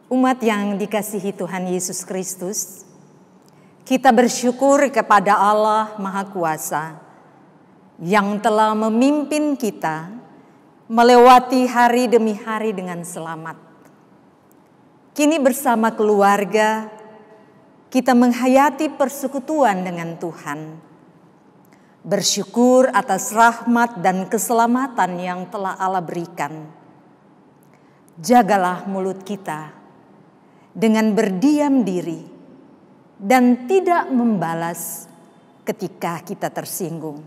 Umat yang dikasihi Tuhan Yesus Kristus, kita bersyukur kepada Allah Maha Kuasa yang telah memimpin kita melewati hari demi hari dengan selamat. Kini bersama keluarga, kita menghayati persekutuan dengan Tuhan. Bersyukur atas rahmat dan keselamatan yang telah Allah berikan. Jagalah mulut kita dengan berdiam diri dan tidak membalas ketika kita tersinggung.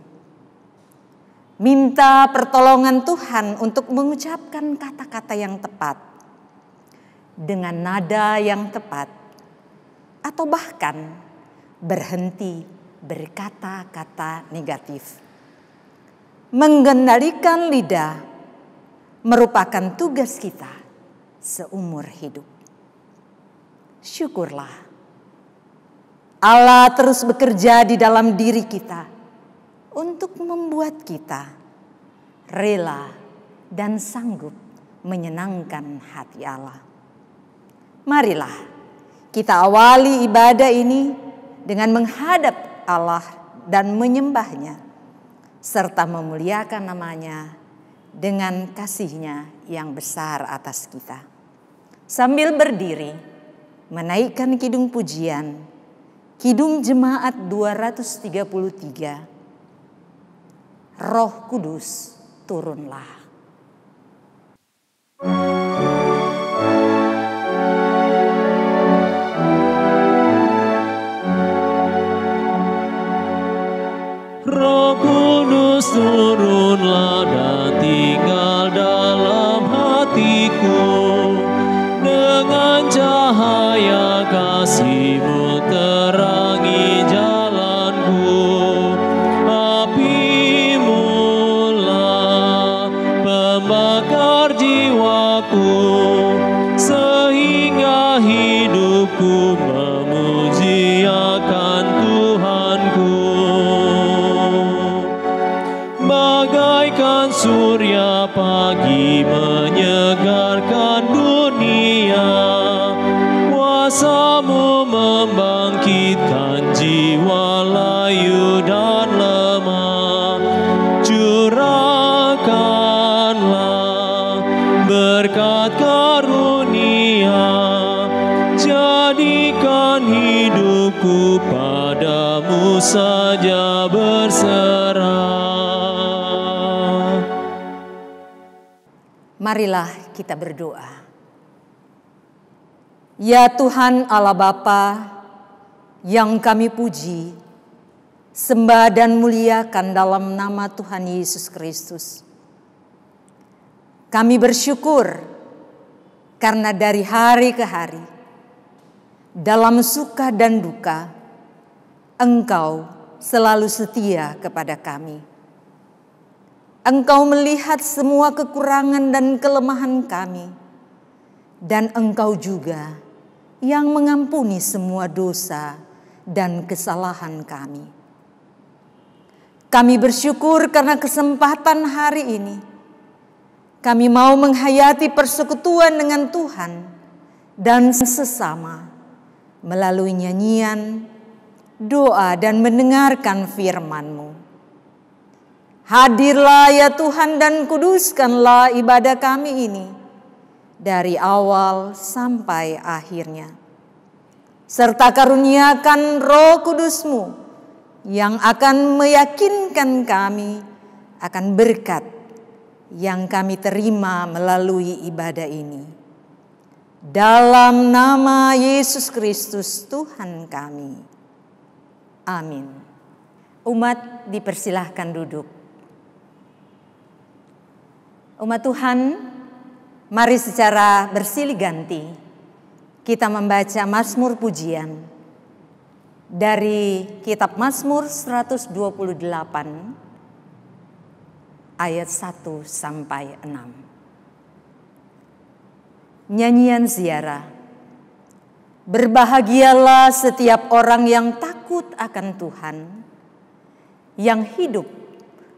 Minta pertolongan Tuhan untuk mengucapkan kata-kata yang tepat, dengan nada yang tepat, atau bahkan berhenti berkata-kata negatif. Mengendalikan lidah merupakan tugas kita seumur hidup. Syukurlah, Allah terus bekerja di dalam diri kita untuk membuat kita rela dan sanggup menyenangkan hati Allah. Marilah kita awali ibadah ini dengan menghadap Allah dan menyembahnya, serta memuliakan namanya dengan kasih-Nya yang besar atas kita. Sambil berdiri, menaikkan kidung pujian, Kidung Jemaat 233, Roh Kudus turunlah. Roh Kudus turunlah dan tinggal dalam hatiku, dengan cahaya kasih-Mu terangi jalanku. Api-Mu-lah pembakar jiwaku, sehingga hidupku memuji akan Tuhanku. Bagaikan surya pagi menyegarkan dunia, kuasa-Mu membangkitkan jiwa layu dan lemah. Curahkanlah berkat karunia, jadikan hidupku padamu saja berserah. Marilah kita berdoa. Ya Tuhan Allah Bapa yang kami puji, sembah dan muliakan dalam nama Tuhan Yesus Kristus. Kami bersyukur karena dari hari ke hari, dalam suka dan duka, Engkau selalu setia kepada kami. Engkau melihat semua kekurangan dan kelemahan kami, dan Engkau juga yang mengampuni semua dosa dan kesalahan kami. Kami bersyukur karena kesempatan hari ini. Kami mau menghayati persekutuan dengan Tuhan dan sesama melalui nyanyian, doa, dan mendengarkan firman-Mu. Hadirlah ya Tuhan dan kuduskanlah ibadah kami ini dari awal sampai akhirnya. Serta karuniakan Roh Kudus-Mu yang akan meyakinkan kami akan berkat yang kami terima melalui ibadah ini. Dalam nama Yesus Kristus Tuhan kami. Amin. Umat dipersilahkan duduk. Umat Tuhan, mari secara bersilih ganti kita membaca Mazmur pujian dari kitab Mazmur 128 ayat 1 sampai 6. Nyanyian ziarah. Berbahagialah setiap orang yang takut akan Tuhan, yang hidup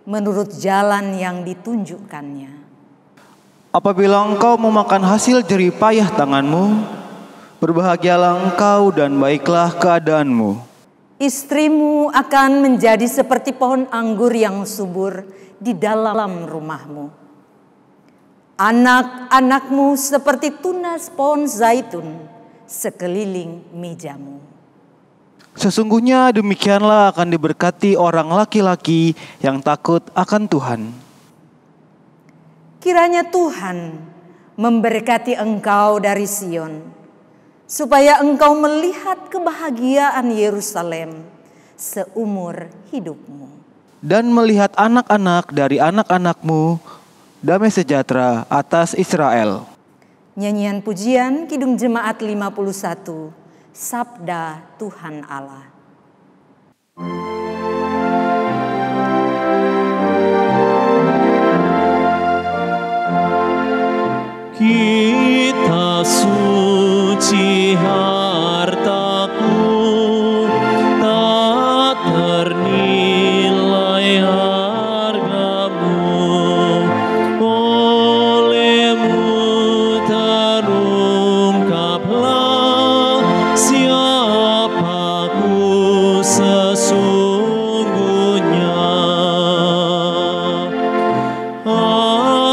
menurut jalan yang ditunjukkannya. Apabila engkau memakan hasil jerih payah tanganmu, Berbahagialah engkau dan baiklah keadaanmu. Istrimu akan menjadi seperti pohon anggur yang subur di dalam rumahmu. Anak-anakmu seperti tunas pohon zaitun sekeliling mejamu. Sesungguhnya demikianlah akan diberkati orang laki-laki yang takut akan Tuhan. Kiranya Tuhan memberkati engkau dari Sion, supaya engkau melihat kebahagiaan Yerusalem seumur hidupmu. Dan melihat anak-anak dari anak-anakmu, damai sejahtera atas Israel. Nyanyian pujian Kidung Jemaat 51, Sabda Tuhan Allah. Kita suci hartaku, tak ternilai hargamu. Olehmu terungkaplah siapaku sesungguhnya.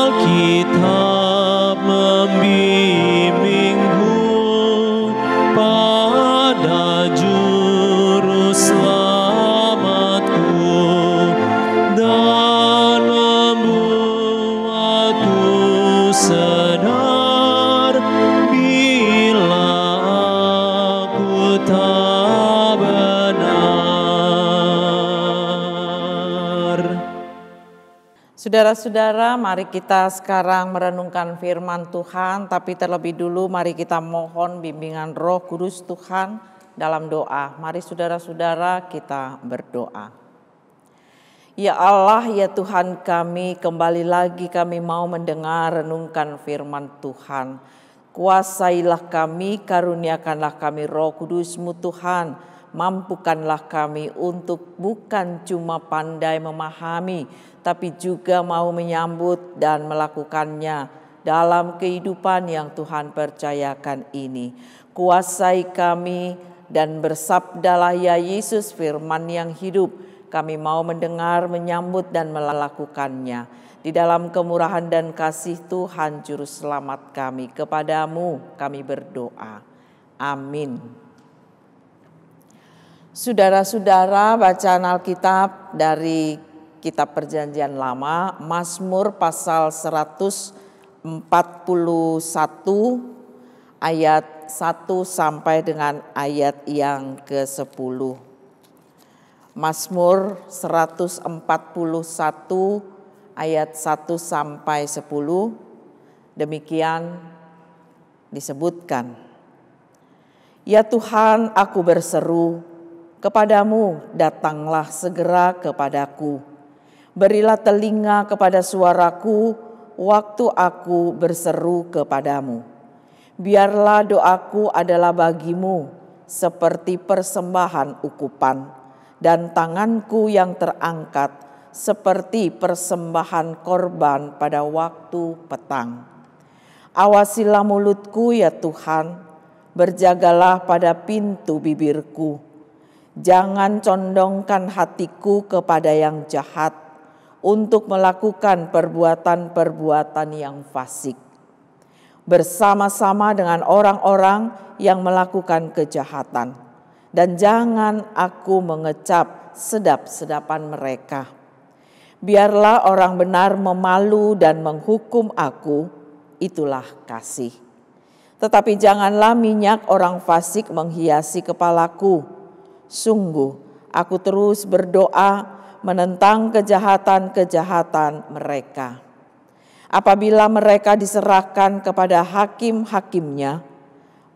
Alkitab membimbingku pada juru selamatku dan membuatku sadar bila aku tak benar. Saudara-saudara, mari kita sekarang merenungkan firman Tuhan, tapi terlebih dulu mari kita mohon bimbingan Roh Kudus Tuhan dalam doa. Mari saudara-saudara kita berdoa. Ya Allah, ya Tuhan kami, kembali lagi kami mau mendengar renungkan firman Tuhan. Kuasailah kami, karuniakanlah kami Roh Kudus-Mu Tuhan. Mampukanlah kami untuk bukan cuma pandai memahami, tapi juga mau menyambut dan melakukannya dalam kehidupan yang Tuhan percayakan ini. Kuasai kami dan bersabdalah ya Yesus firman yang hidup. Kami mau mendengar, menyambut dan melakukannya. Di dalam kemurahan dan kasih Tuhan Juru Selamat kami, kepadamu kami berdoa. Amin. Saudara-saudara, bacaan Alkitab dari Kitab Perjanjian Lama, Mazmur pasal 141 ayat 1 sampai dengan ayat yang ke-10. Mazmur 141 ayat 1 sampai 10, demikian disebutkan. Ya Tuhan, aku berseru, kepadamu datanglah segera kepadaku. Berilah telinga kepada suaraku waktu aku berseru kepadamu. Biarlah doaku adalah bagimu seperti persembahan ukupan, dan tanganku yang terangkat seperti persembahan korban pada waktu petang. Awasilah mulutku ya Tuhan, berjagalah pada pintu bibirku. Jangan condongkan hatiku kepada yang jahat, untuk melakukan perbuatan-perbuatan yang fasik. Bersama-sama dengan orang-orang yang melakukan kejahatan. Dan jangan aku mengecap sedap-sedapan mereka. Biarlah orang benar memalu dan menghukum aku, itulah kasih. Tetapi janganlah minyak orang fasik menghiasi kepalaku. Sungguh, aku terus berdoa menentang kejahatan-kejahatan mereka. Apabila mereka diserahkan kepada hakim-hakimnya,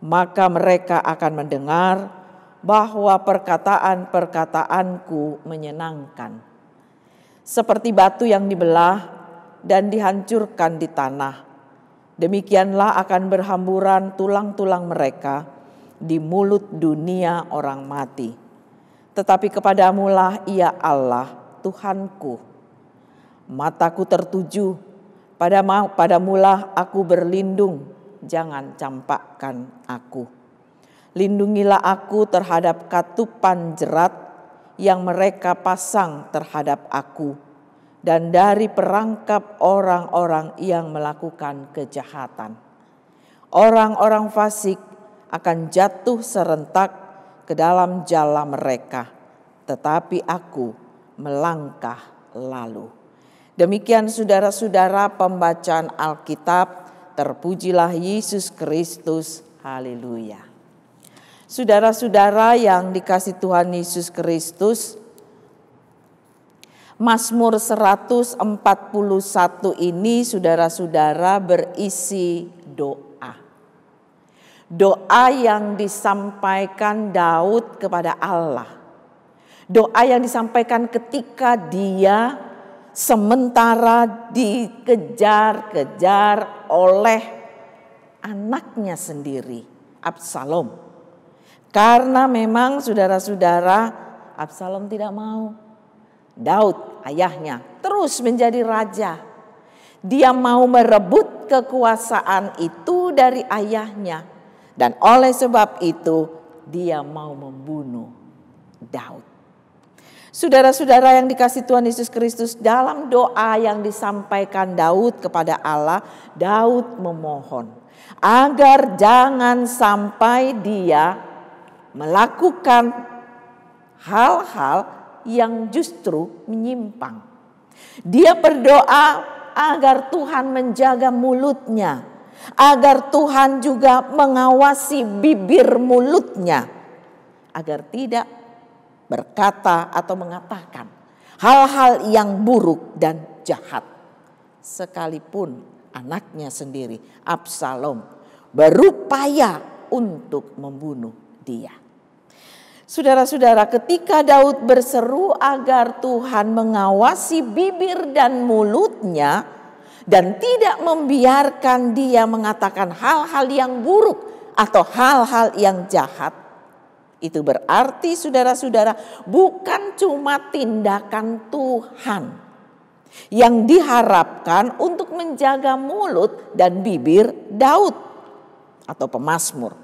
maka mereka akan mendengar bahwa perkataan-perkataanku menyenangkan. Seperti batu yang dibelah dan dihancurkan di tanah, demikianlah akan berhamburan tulang-tulang mereka di mulut dunia orang mati. Tetapi kepadamulah ya Allah, Tuhanku. Mataku tertuju, padamulah aku berlindung, jangan campakkan aku. Lindungilah aku terhadap katupan jerat yang mereka pasang terhadap aku, dan dari perangkap orang-orang yang melakukan kejahatan. Orang-orang fasik akan jatuh serentak ke dalam jala mereka, tetapi aku melangkah lalu. Demikian saudara-saudara pembacaan Alkitab. Terpujilah Yesus Kristus. Haleluya. Saudara-saudara yang dikasihi Tuhan Yesus Kristus, Mazmur 141 ini saudara-saudara berisi doa. Doa yang disampaikan Daud kepada Allah. Doa yang disampaikan ketika dia sementara dikejar-kejar oleh anaknya sendiri, Absalom. Karena memang saudara-saudara, Absalom tidak mau Daud ayahnya terus menjadi raja. Dia mau merebut kekuasaan itu dari ayahnya. Dan oleh sebab itu dia mau membunuh Daud. Saudara-saudara yang dikasihi Tuhan Yesus Kristus, dalam doa yang disampaikan Daud kepada Allah, Daud memohon agar jangan sampai dia melakukan hal-hal yang justru menyimpang. Dia berdoa agar Tuhan menjaga mulutnya, agar Tuhan juga mengawasi bibir mulutnya, agar tidak berkata atau mengatakan hal-hal yang buruk dan jahat. Sekalipun anaknya sendiri, Absalom, berupaya untuk membunuh dia. Saudara-saudara, ketika Daud berseru agar Tuhan mengawasi bibir dan mulutnya dan tidak membiarkan dia mengatakan hal-hal yang buruk atau hal-hal yang jahat, itu berarti saudara-saudara bukan cuma tindakan Tuhan yang diharapkan untuk menjaga mulut dan bibir Daud atau pemazmur.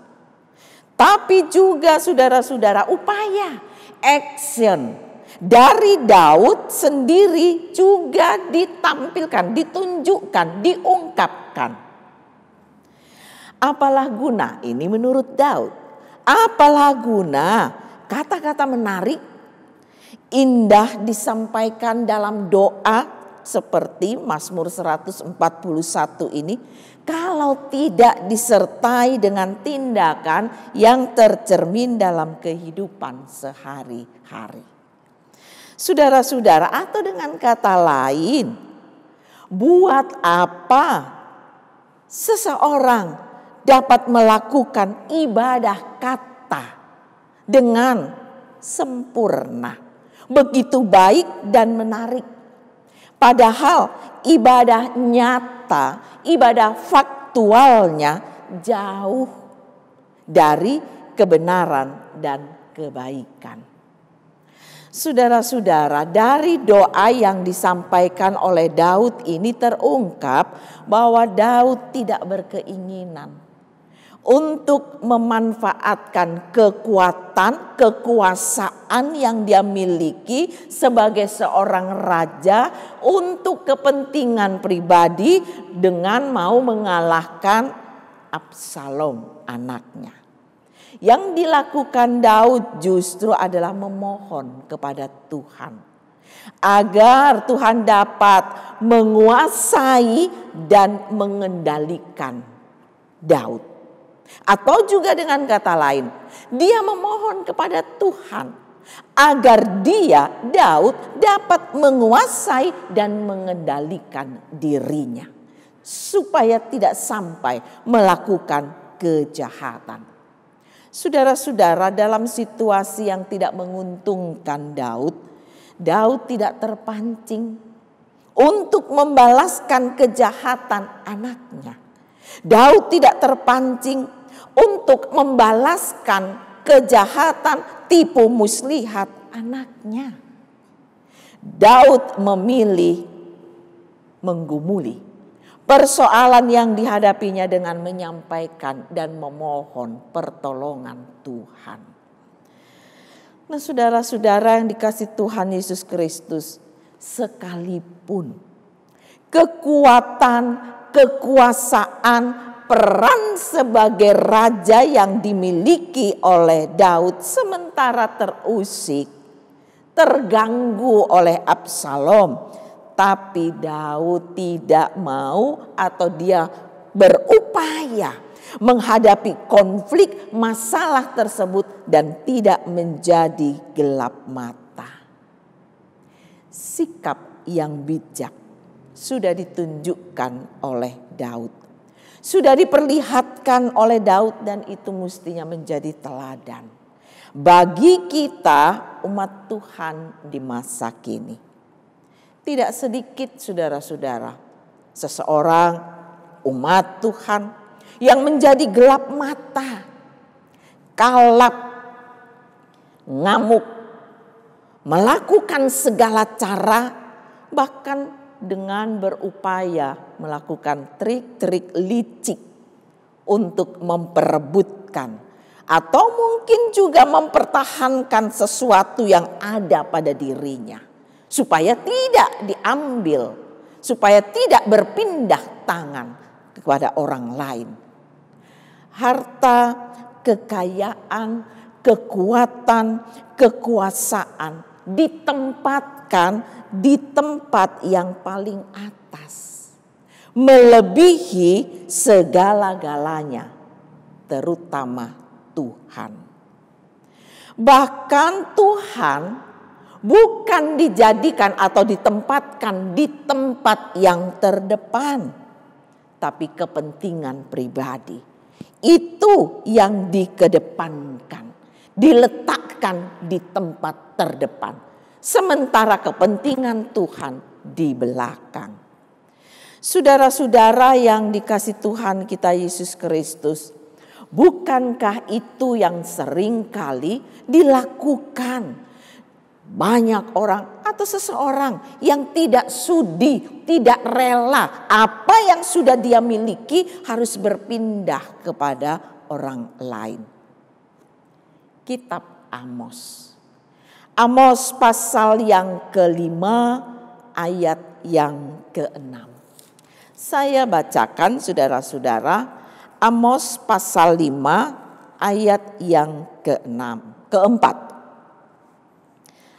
Tapi juga saudara-saudara upaya, action dari Daud sendiri juga ditampilkan, ditunjukkan, diungkapkan. Apalah guna ini menurut Daud? Apalah guna kata-kata menarik, indah disampaikan dalam doa seperti Mazmur 141 ini, kalau tidak disertai dengan tindakan yang tercermin dalam kehidupan sehari-hari. Saudara-saudara, atau dengan kata lain, buat apa seseorang dapat melakukan ibadah kata dengan sempurna, begitu baik dan menarik. Padahal ibadah nyata, ibadah faktualnya jauh dari kebenaran dan kebaikan. Saudara-saudara, dari doa yang disampaikan oleh Daud ini terungkap bahwa Daud tidak berkeinginan untuk memanfaatkan kekuatan, kekuasaan yang dia miliki sebagai seorang raja untuk kepentingan pribadi dengan mau mengalahkan Absalom anaknya. Yang dilakukan Daud justru adalah memohon kepada Tuhan agar Tuhan dapat menguasai dan mengendalikan Daud. Atau juga dengan kata lain, dia memohon kepada Tuhan agar dia, Daud, dapat menguasai dan mengendalikan dirinya supaya tidak sampai melakukan kejahatan. Saudara-saudara, dalam situasi yang tidak menguntungkan Daud tidak terpancing untuk membalaskan kejahatan anaknya. Daud tidak terpancing untuk membalaskan kejahatan tipu muslihat anaknya. Daud memilih menggumuli, persoalan yang dihadapinya dengan menyampaikan dan memohon pertolongan Tuhan. Nah, saudara-saudara yang dikasihi Tuhan Yesus Kristus, sekalipun kekuatan, kekuasaan, peran sebagai raja yang dimiliki oleh Daud sementara terusik, terganggu oleh Absalom, tapi Daud tidak mau atau dia berupaya menghadapi konflik masalah tersebut dan tidak menjadi gelap mata. Sikap yang bijak sudah ditunjukkan oleh Daud, sudah diperlihatkan oleh Daud, dan itu mestinya menjadi teladan bagi kita umat Tuhan di masa kini. Tidak sedikit saudara-saudara, seseorang umat Tuhan yang menjadi gelap mata, kalap, ngamuk, melakukan segala cara, bahkan dengan berupaya melakukan trik-trik licik untuk memperebutkan atau mungkin juga mempertahankan sesuatu yang ada pada dirinya supaya tidak diambil, supaya tidak berpindah tangan kepada orang lain. Harta, kekayaan, kekuatan, kekuasaan ditempatkan di tempat yang paling atas, melebihi segala-galanya, terutama Tuhan. Bahkan Tuhan bukan dijadikan atau ditempatkan di tempat yang terdepan, tapi kepentingan pribadi itu yang dikedepankan, diletakkan di tempat terdepan, sementara kepentingan Tuhan di belakang. Saudara-saudara yang dikasihi Tuhan kita Yesus Kristus, bukankah itu yang sering kali dilakukan banyak orang atau seseorang yang tidak sudi, tidak rela apa yang sudah dia miliki harus berpindah kepada orang lain. Kitab Amos. Amos pasal yang ke-5 ayat yang ke-6. Saya bacakan saudara-saudara, Amos pasal 5 ayat yang keempat.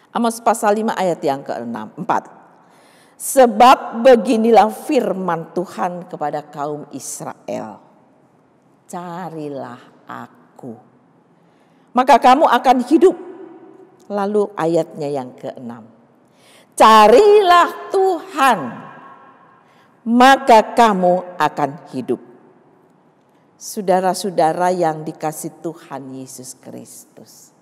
Amos pasal 5 ayat yang ke-4. Sebab beginilah firman Tuhan kepada kaum Israel. Carilah aku, maka kamu akan hidup. Lalu ayatnya yang ke-6. Carilah Tuhan, maka kamu akan hidup. Saudara-saudara yang dikasihi Tuhan Yesus Kristus,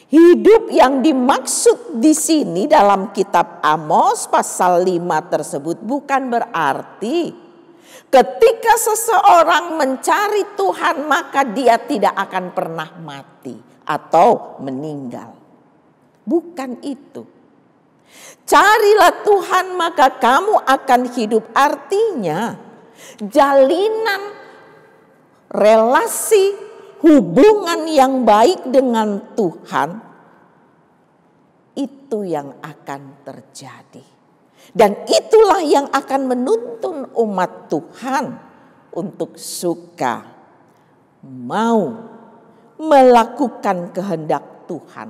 hidup yang dimaksud di sini dalam kitab Amos pasal 5 tersebut bukan berarti ketika seseorang mencari Tuhan maka dia tidak akan pernah mati atau meninggal. Bukan itu. Carilah Tuhan maka kamu akan hidup, artinya jalinan relasi hubungan yang baik dengan Tuhan itu yang akan terjadi. Dan itulah yang akan menuntun umat Tuhan untuk suka mau melakukan kehendak Tuhan,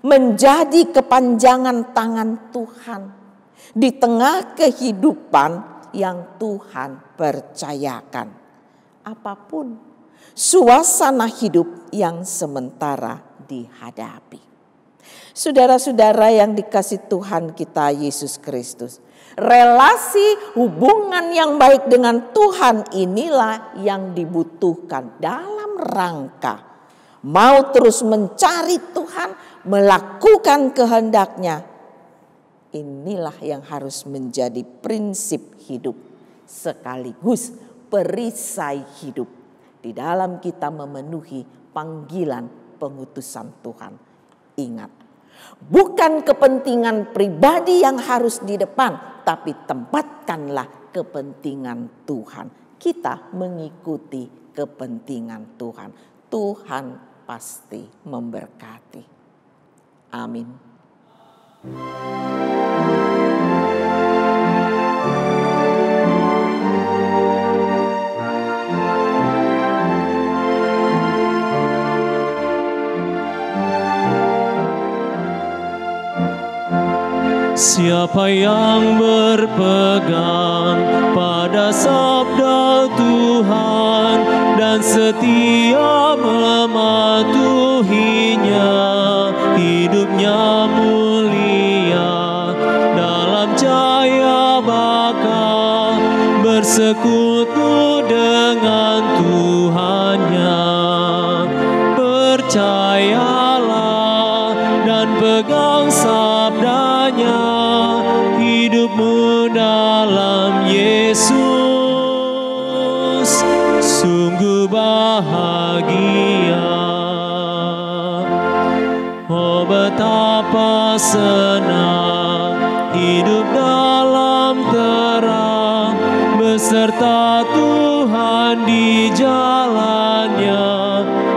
menjadi kepanjangan tangan Tuhan di tengah kehidupan yang Tuhan percayakan. Apapun suasana hidup yang sementara dihadapi. Saudara-saudara yang dikasihi Tuhan kita Yesus Kristus, relasi hubungan yang baik dengan Tuhan inilah yang dibutuhkan dalam rangka mau terus mencari Tuhan, melakukan kehendak-Nya. Inilah yang harus menjadi prinsip hidup sekaligus perisai hidup di dalam kita memenuhi panggilan pengutusan Tuhan. Ingat, bukan kepentingan pribadi yang harus di depan, tapi tempatkanlah kepentingan Tuhan. Kita mengikuti kepentingan Tuhan. Tuhan pasti memberkati. Amin. Siapa yang berpegang pada sabda Tuhan dan setia mematuhinya, hidupnya mulia dalam cahaya baka, bersekutu dengan Tuhannya. Percayalah dan pegang sabdanya, hidupmu dalam Yesus sungguh bahagia. Oh betapa senang hidup dalam terang, beserta Tuhan di jalannya.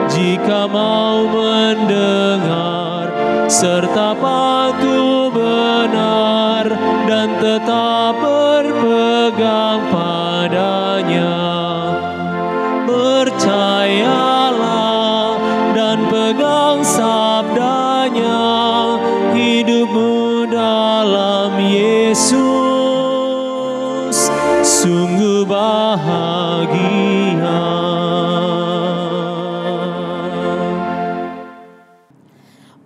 Jika mau mendengar serta patuh benar dan tetap berpegang padanya. Percayalah dan pegang sabdanya, hidupmu dalam Yesus sungguh bahagia.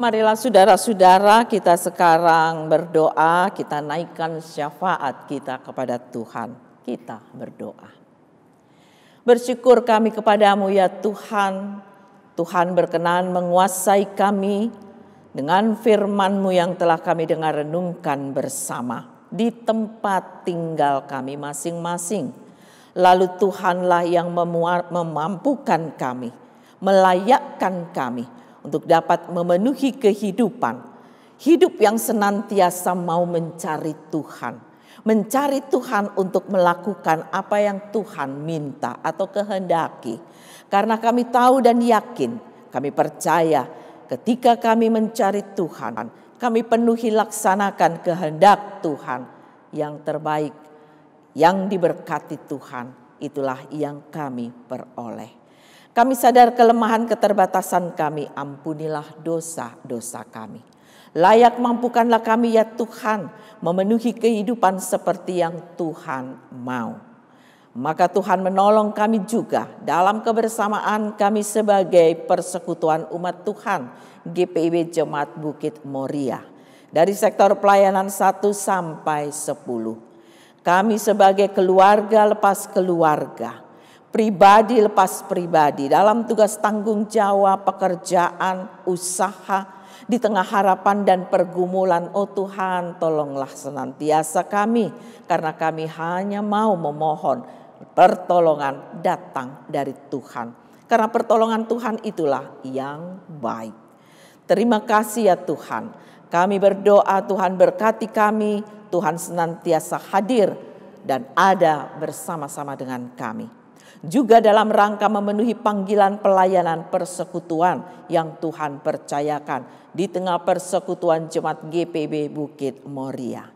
Marilah saudara-saudara, kita sekarang berdoa, kita naikkan syafaat kita kepada Tuhan. Kita berdoa. Bersyukur kami kepadamu ya Tuhan. Tuhan berkenan menguasai kami dengan firman-Mu yang telah kami dengar renungkan bersama di tempat tinggal kami masing-masing. Lalu Tuhanlah yang memampukan kami, melayakkan kami untuk dapat memenuhi kehidupan. Hidup yang senantiasa mau mencari Tuhan. Mencari Tuhan untuk melakukan apa yang Tuhan minta atau kehendaki. Karena kami tahu dan yakin, kami percaya ketika kami mencari Tuhan, kami penuhi laksanakan kehendak Tuhan yang terbaik, yang diberkati Tuhan, itulah yang kami peroleh. Kami sadar kelemahan keterbatasan kami, ampunilah dosa-dosa kami. Layak mampukanlah kami ya Tuhan, memenuhi kehidupan seperti yang Tuhan mau. Maka Tuhan menolong kami juga dalam kebersamaan kami sebagai persekutuan umat Tuhan, GPIB Jemaat Bukit Moria. Dari sektor pelayanan 1 sampai 10. Kami sebagai keluarga lepas keluarga, pribadi lepas pribadi, dalam tugas tanggung jawab, pekerjaan, usaha, di tengah harapan dan pergumulan. Oh Tuhan, tolonglah senantiasa kami, karena kami hanya mau memohon pertolongan datang dari Tuhan. Karena pertolongan Tuhan itulah yang baik. Terima kasih ya Tuhan. Kami berdoa Tuhan berkati kami, Tuhan senantiasa hadir dan ada bersama-sama dengan kami. Juga dalam rangka memenuhi panggilan pelayanan persekutuan yang Tuhan percayakan di tengah persekutuan Jemaat GPIB Bukit Moria.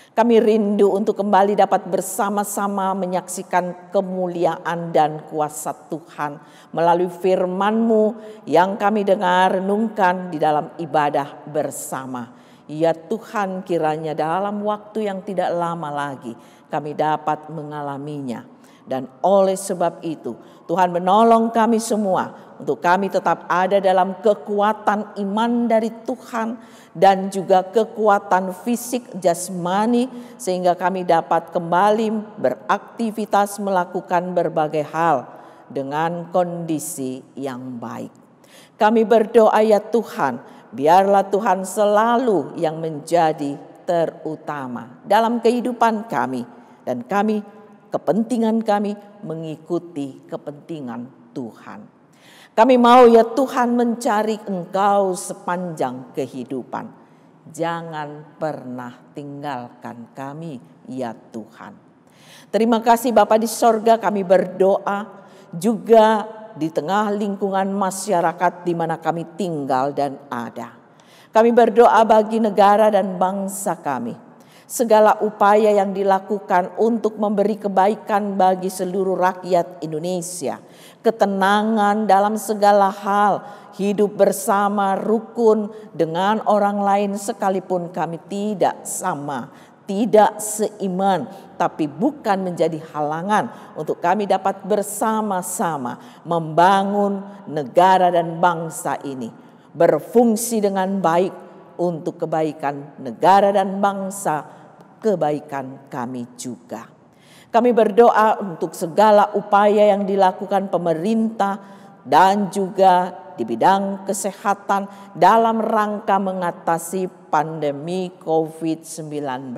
Kami rindu untuk kembali dapat bersama-sama menyaksikan kemuliaan dan kuasa Tuhan melalui firman-Mu yang kami dengar renungkan di dalam ibadah bersama. Ya Tuhan, kiranya dalam waktu yang tidak lama lagi kami dapat mengalaminya. Dan oleh sebab itu Tuhan menolong kami semua untuk kami tetap ada dalam kekuatan iman dari Tuhan dan juga kekuatan fisik jasmani sehingga kami dapat kembali beraktivitas melakukan berbagai hal dengan kondisi yang baik. Kami berdoa ya Tuhan, biarlah Tuhan selalu yang menjadi terutama dalam kehidupan kami dan kepentingan kami mengikuti kepentingan Tuhan. Kami mau ya Tuhan mencari Engkau sepanjang kehidupan. Jangan pernah tinggalkan kami ya Tuhan. Terima kasih Bapa di sorga, kami berdoa juga di tengah lingkungan masyarakat di mana kami tinggal dan ada. Kami berdoa bagi negara dan bangsa kami. Segala upaya yang dilakukan untuk memberi kebaikan bagi seluruh rakyat Indonesia. Ketenangan dalam segala hal, hidup bersama rukun dengan orang lain sekalipun kami tidak sama, tidak seiman, tapi bukan menjadi halangan untuk kami dapat bersama-sama membangun negara dan bangsa ini berfungsi dengan baik untuk kebaikan negara dan bangsa, kebaikan kami juga. Kami berdoa untuk segala upaya yang dilakukan pemerintah dan juga di bidang kesehatan dalam rangka mengatasi pandemi COVID-19.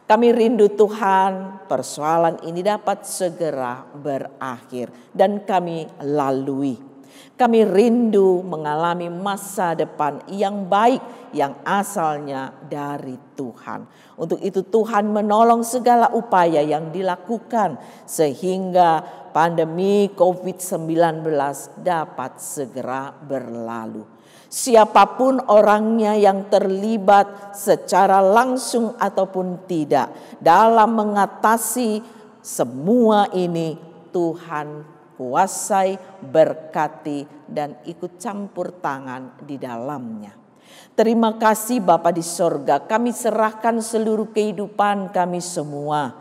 Kami rindu Tuhan persoalan ini dapat segera berakhir dan kami lalui. Kami rindu mengalami masa depan yang baik yang asalnya dari Tuhan. Untuk itu Tuhan menolong segala upaya yang dilakukan sehingga pandemi COVID-19 dapat segera berlalu. Siapapun orangnya yang terlibat secara langsung ataupun tidak dalam mengatasi semua ini, Tuhan kuasai, berkati, dan ikut campur tangan di dalamnya. Terima kasih Bapa di sorga, kami serahkan seluruh kehidupan kami semua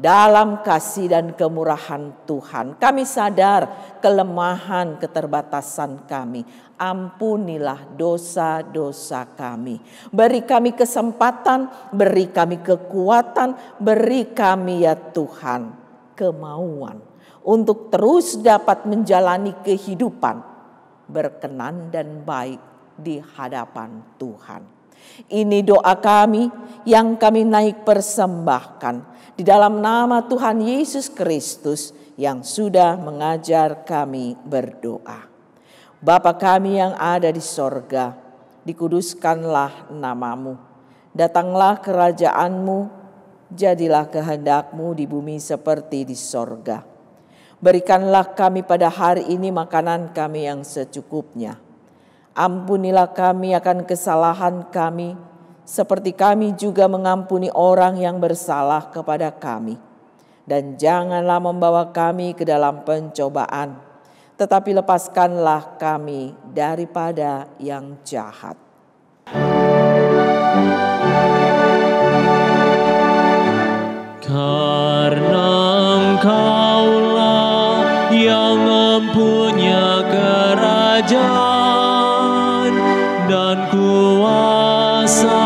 dalam kasih dan kemurahan Tuhan. Kami sadar kelemahan keterbatasan kami. Ampunilah dosa-dosa kami. Beri kami kesempatan, beri kami kekuatan, beri kami ya Tuhan kemauan untuk terus dapat menjalani kehidupan berkenan dan baik di hadapan Tuhan. Ini doa kami yang kami naik persembahkan di dalam nama Tuhan Yesus Kristus yang sudah mengajar kami berdoa. Bapa kami yang ada di sorga, dikuduskanlah namamu. Datanglah kerajaanmu, jadilah kehendakmu di bumi seperti di sorga. Berikanlah kami pada hari ini makanan kami yang secukupnya. Ampunilah kami akan kesalahan kami, seperti kami juga mengampuni orang yang bersalah kepada kami. Dan janganlah membawa kami ke dalam pencobaan, tetapi lepaskanlah kami daripada yang jahat. Karena Engkaulah yang mempunyai kerajaan dan kuasa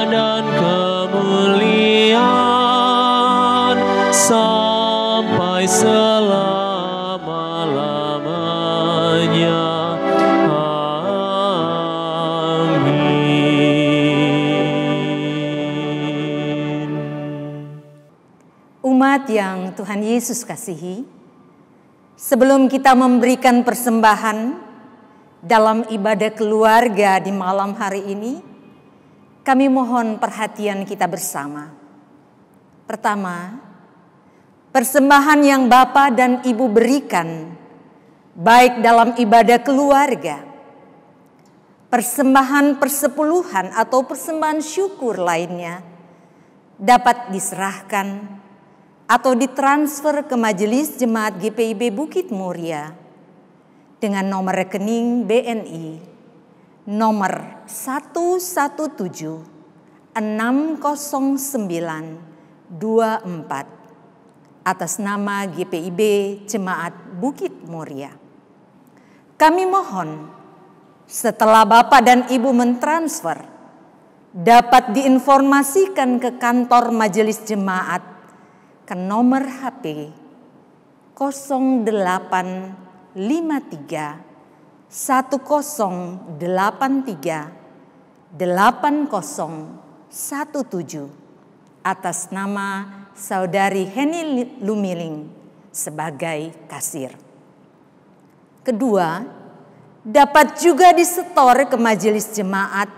dan kemuliaan sampai selama-lamanya. Amin. Umat yang Tuhan Yesus kasihi, sebelum kita memberikan persembahan dalam ibadah keluarga di malam hari ini, kami mohon perhatian kita bersama. Pertama, persembahan yang Bapa dan Ibu berikan, baik dalam ibadah keluarga, persembahan persepuluhan atau persembahan syukur lainnya, dapat diserahkan atau ditransfer ke Majelis Jemaat GPIB Bukit Muria dengan nomor rekening BNI nomor 117-60924 atas nama GPIB Jemaat Bukit Muria. Kami mohon setelah Bapak dan Ibu mentransfer dapat diinformasikan ke kantor Majelis Jemaat ke nomor HP 0853 1083 8017 atas nama Saudari Heni Lumiling sebagai kasir. Kedua, dapat juga disetor ke Majelis Jemaat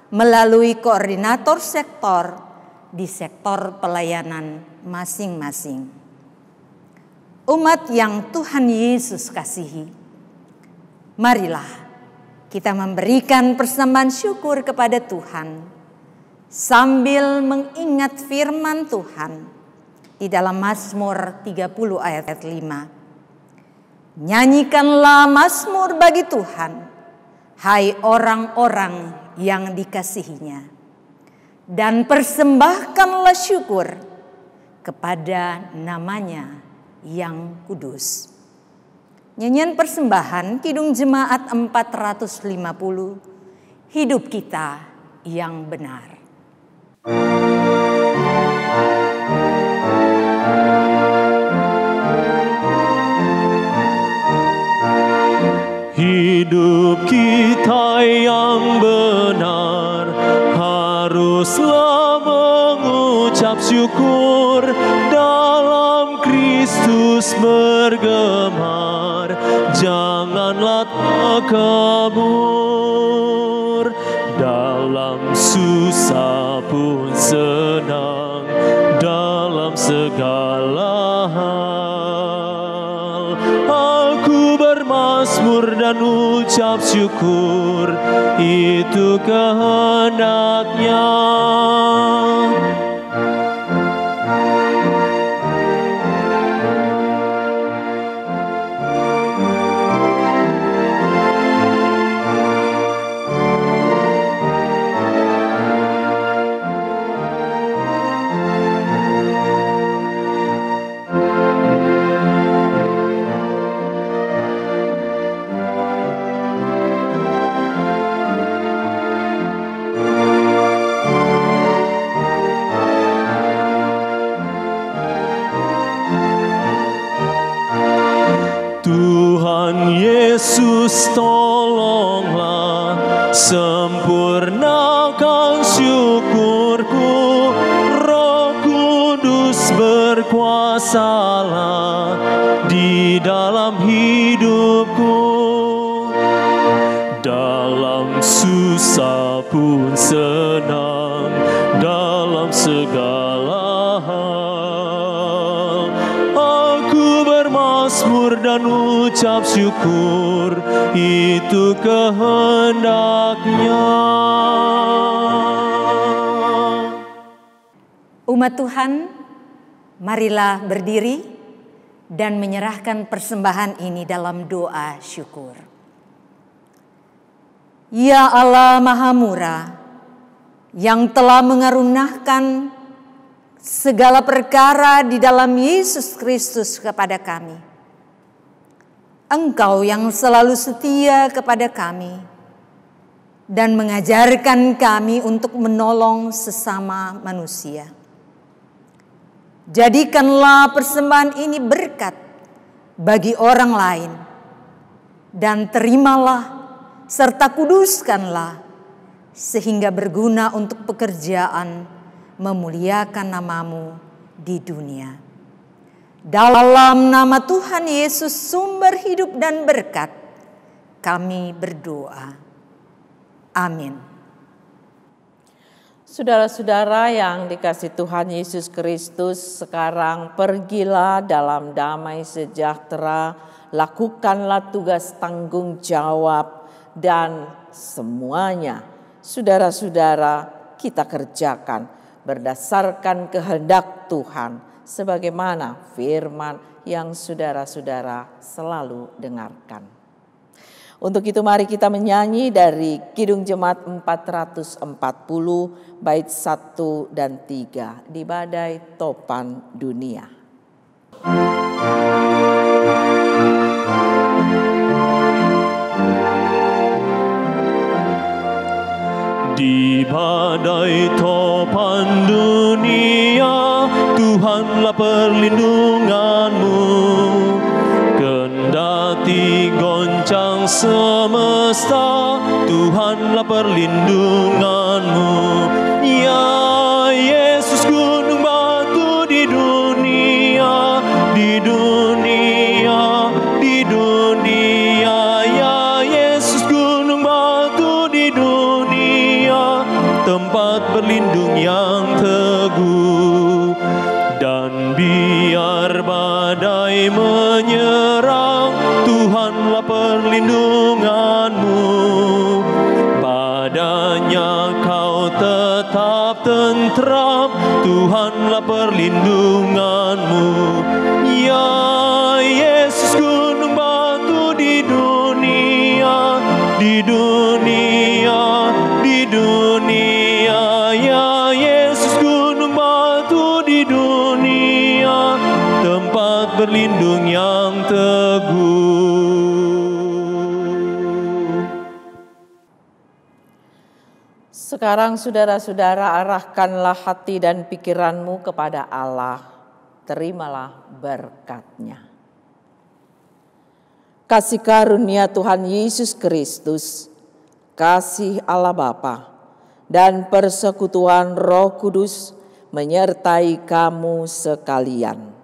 melalui koordinator sektor di sektor pelayanan masing-masing. Umat yang Tuhan Yesus kasihi, marilah kita memberikan persembahan syukur kepada Tuhan sambil mengingat firman Tuhan di dalam Mazmur 30 ayat 5. Nyanyikanlah mazmur bagi Tuhan, hai orang-orang yang dikasihinya, dan persembahkanlah syukur kepada namanya yang kudus. Nyanyian persembahan Kidung Jemaat 450, hidup kita yang benar. Hidup kita yang benar haruslah mengucap syukur, dalam Kristus bergemar, janganlah takabur. Dalam susah pun senang, dalam segala hal aku bermazmur dan ucap syukur, itu kehendaknya. Tuhan Yesus, tolonglah sempurnakan syukurku, Roh Kudus berkuasalah di dalam hidupku. Dalam susah pun senang, dalam segala hal aku bermazmur dan ucap syukur, itu kehendaknya. Umat Tuhan, marilah berdiri dan menyerahkan persembahan ini dalam doa syukur. Ya Allah Maha Murah, yang telah mengaruniakan segala perkara di dalam Yesus Kristus kepada kami. Engkau yang selalu setia kepada kami dan mengajarkan kami untuk menolong sesama manusia. Jadikanlah persembahan ini berkat bagi orang lain, dan terimalah serta kuduskanlah sehingga berguna untuk pekerjaan memuliakan namamu di dunia. Dalam nama Tuhan Yesus, sumber hidup dan berkat, kami berdoa. Amin. Saudara-saudara yang dikasihi Tuhan Yesus Kristus, sekarang pergilah dalam damai sejahtera, lakukanlah tugas tanggung jawab, dan semuanya saudara-saudara kita kerjakan berdasarkan kehendak Tuhan, sebagaimana firman yang saudara-saudara selalu dengarkan. Untuk itu mari kita menyanyi dari Kidung Jemaat 440 bait 1 dan 3 di badai topan dunia. Di badai topan dunia, Tuhanlah perlindunganmu. Kendati goncang semesta, Tuhanlah perlindunganmu. Ya Yesus, gunung batu di dunia, di dunia, di dunia. Ya Yesus, gunung batu di dunia, tempat berlindung yang teguh. perlindunganmu. Padanya kau tetap tentram, Tuhanlah perlindunganmu. Ya Yesus gunung batu di dunia, di dunia, di dunia. Ya Yesus gunung batu di dunia, tempat berlindung yang teguh. Sekarang saudara-saudara, arahkanlah hati dan pikiranmu kepada Allah. Terimalah berkat-Nya. Kasih karunia Tuhan Yesus Kristus, kasih Allah Bapa, dan persekutuan Roh Kudus menyertai kamu sekalian.